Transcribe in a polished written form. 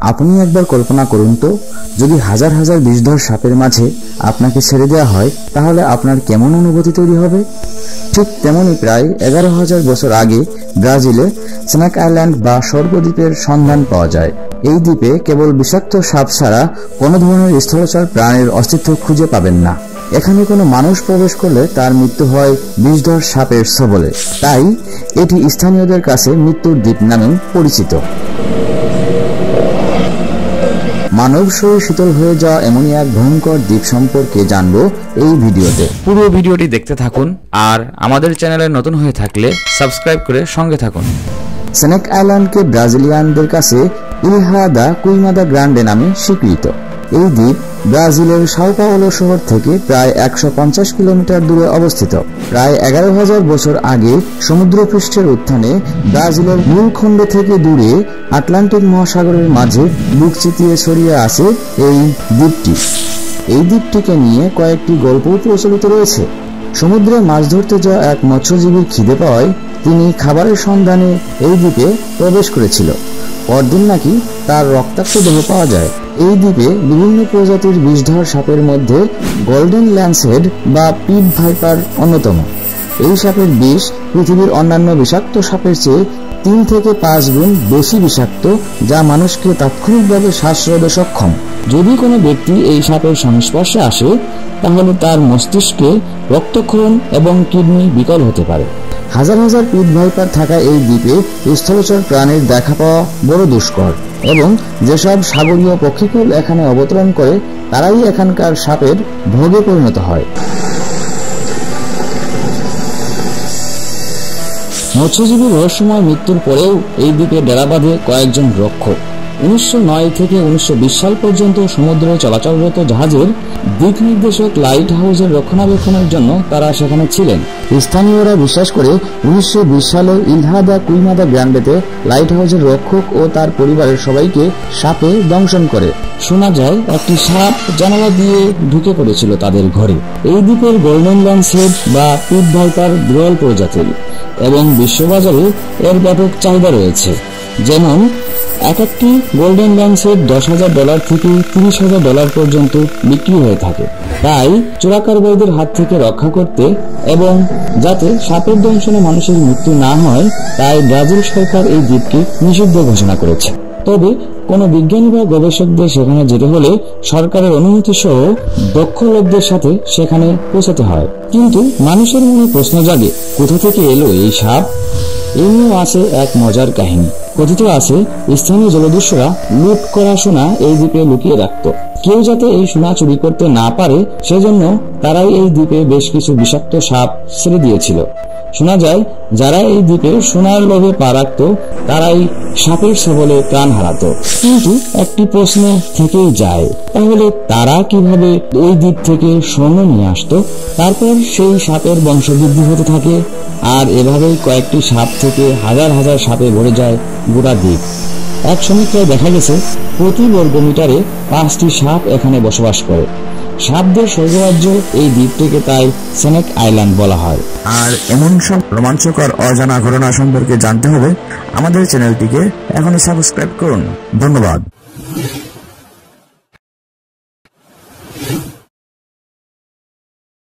আপনি একবার কল্পনা করুন তো, যদি হাজার হাজার বিষধর সাপের মাঝে আপনাকে ছেড়ে দেওয়া হয়, তাহলে আপনার কেমন অনুভূতি তৈরি হবে? ঠিক তেমনি প্রায় 11,000 বছর আগে ব্রাজিলে স্নেক আইল্যান্ড বা স্বর্গদ্বীপের সন্ধান পাওয়া যায়। এই দ্বীপে কেবল বিষাক্ত সাপ ছাড়া কোনো ধরনের স্থলচর প্রাণীর অস্তিত্ব খুঁজে পাবেন না। এখানে কোনো মানুষ প্রবেশ করলে তার মৃত্যু হয় বিষধর সাপের ছোবলে। তাই এটি স্থানীয়দের কাছে মৃত্যুর দ্বীপ নামেও পরিচিত। মানব শরীর শীতল হয়ে যাওয়া এমনই এক ভয়ঙ্কর দ্বীপ সম্পর্কে জানবো এই ভিডিওতে। পুরো ভিডিওটি দেখতে থাকুন, আর আমাদের চ্যানেলে নতুন হয়ে থাকলে সাবস্ক্রাইব করে সঙ্গে থাকুন। স্নেক আইল্যান্ডকে ব্রাজিলিয়ানদের কাছে ইলহা দা কুইমাদা গ্রান্ডে নামে স্বীকৃত। এই দ্বীপ ব্রাজিলের সাও পাওলো শহর থেকে প্রায় 150 কিলোমিটার দূরে অবস্থিত। প্রায় 11,000 বছর আগে সমুদ্রপৃষ্ঠের উত্থানে ব্রাজিলের মূলখণ্ড থেকে দূরে আটলান্টিক মহাসাগরের মাঝে বুক চিতিয়ে ছড়িয়ে আছে এই দ্বীপটি। এই দ্বীপটিকে নিয়ে কয়েকটি গল্প প্রচলিত রয়েছে। সমুদ্রে মাছ ধরতে যাওয়া এক মৎস্যজীবীর খিদে পাওয়ায় তিনি খাবারের সন্ধানে এই দ্বীপে প্রবেশ করেছিল। পরদিন নাকি তার রক্তাক্ত দেহ পাওয়া যায়। এই দ্বীপে বিভিন্ন প্রজাতির বিষধর সাপের মধ্যে গোল্ডেন ল্যান্সহেড বা পিট ভাইপার অন্যতম। এই সাপের বিষ পৃথিবীর অন্যান্য বিষাক্ত সাপের চেয়ে 3 থেকে 5 গুণ বেশি বিষাক্ত, যা মানুষকে তাৎক্ষণিকভাবে শ্বাসরোধে সক্ষম। যদি কোনো ব্যক্তি এই সাপের সংস্পর্শে আসে, তাহলে তার মস্তিষ্কে রক্তক্ষরণ এবং কিডনি বিকল হতে পারে। হাজার হাজার পিট ভাইপার থাকা এই দ্বীপে স্থলচর প্রাণীর দেখা পাওয়া বড় দুষ্কর, এবং যেসব সাগরীয় পক্ষীকুল এখানে অবতরণ করে তারাই এখানকার সাপের ভোগে পরিণত হয়। মৎস্যজীবী রহস্যময় মৃত্যুর পরেও এই দ্বীপে ডেরা বাঁধে কয়েকজন রক্ষক। 1909 থেকে 1920 সাল পর্যন্ত সমুদ্রে চলাচলরত জাহাজের দিক নির্দেশক লাইট হাউসের রক্ষণাবেক্ষণের জন্য তারা সেখানে ছিলেন। স্থানীয়রা বিশ্বাস করে 1920 সালে ইলহা দা কুইমাদা গ্রান্ডেতে লাইট হাউসের রক্ষক ও তার পরিবারের সবাইকে সাপে দংশন করে। শোনা যায় একটি সাপ জানালা দিয়ে ঢুকে পড়েছিল তাদের ঘরে। এই দ্বীপের গোল্ডেন ল্যান্সহেড বা পিট ভাইপার বিরল প্রজাতির, এবং বিশ্ববাজারে এর ব্যাপক চাহিদা রয়েছে। যেমন একটি গোল্ডেন ল্যান্সহেড $10,000 থেকে $30,000 পর্যন্ত বিক্রি হয়ে থাকে। তাই চোরাকারবারীদের হাত থেকে রক্ষা করতে এবং যাতে সাপের দংশনে মানুষের মৃত্যু না হয়, তাই ব্রাজিল সরকার এই দ্বীপকে নিষিদ্ধ ঘোষণা করেছে। তবে কোনো বিজ্ঞানী বা গবেষকদের সেখানে যেতে হলে সরকারের অনুমতি সহ দক্ষ লোকদের সাথে সেখানে পৌঁছাতে হয়। কিন্তু মানুষের মনে প্রশ্ন জাগে, কোথা থেকে এলো এই সাপ? এই নিয়েও আছে এক মজার কাহিনী। কথিত আছে স্থানীয় জলদস্যুরা লুট করা সোনা এই দ্বীপে লুকিয়ে রাখত। কেউ যাতে এই সোনা চুরি করতে না পারে, সেজন্য তারাই এই দ্বীপে বেশ কিছু বিষাক্ত সাপ ছেড়ে দিয়েছিল। শোনা যায় যারা এই দ্বীপে সোনার লোভে পা রাখত, তারাই সাপের ছোবলে প্রাণ হারাতো। কিন্তু একটি প্রশ্ন থেকেই যায়, তাহলে তারা কিভাবে ওই দ্বীপ থেকে স্বর্ণ নিয়ে আসতো? তারপর সেই সাপের বংশবৃদ্ধি হতে থাকে, আর এভাবেই কয়েকটি সাপ থেকে হাজার হাজার সাপে ভরে যায় গোটা দ্বীপ। এক সমীক্ষায় দেখা গেছে প্রতি বর্গ মিটারে 5টি সাপ এখানে বসবাস করে। সাপদের স্বর্গরাজ্য এই দ্বীপটিকে তাই স্নেক আইল্যান্ড বলা হয়। আর এমন সব রোমাঞ্চকর অজানা ঘটনা সম্পর্কে জানতে হলে আমাদের চ্যানেলটিকে এখনই সাবস্ক্রাইব করুন। ধন্যবাদ।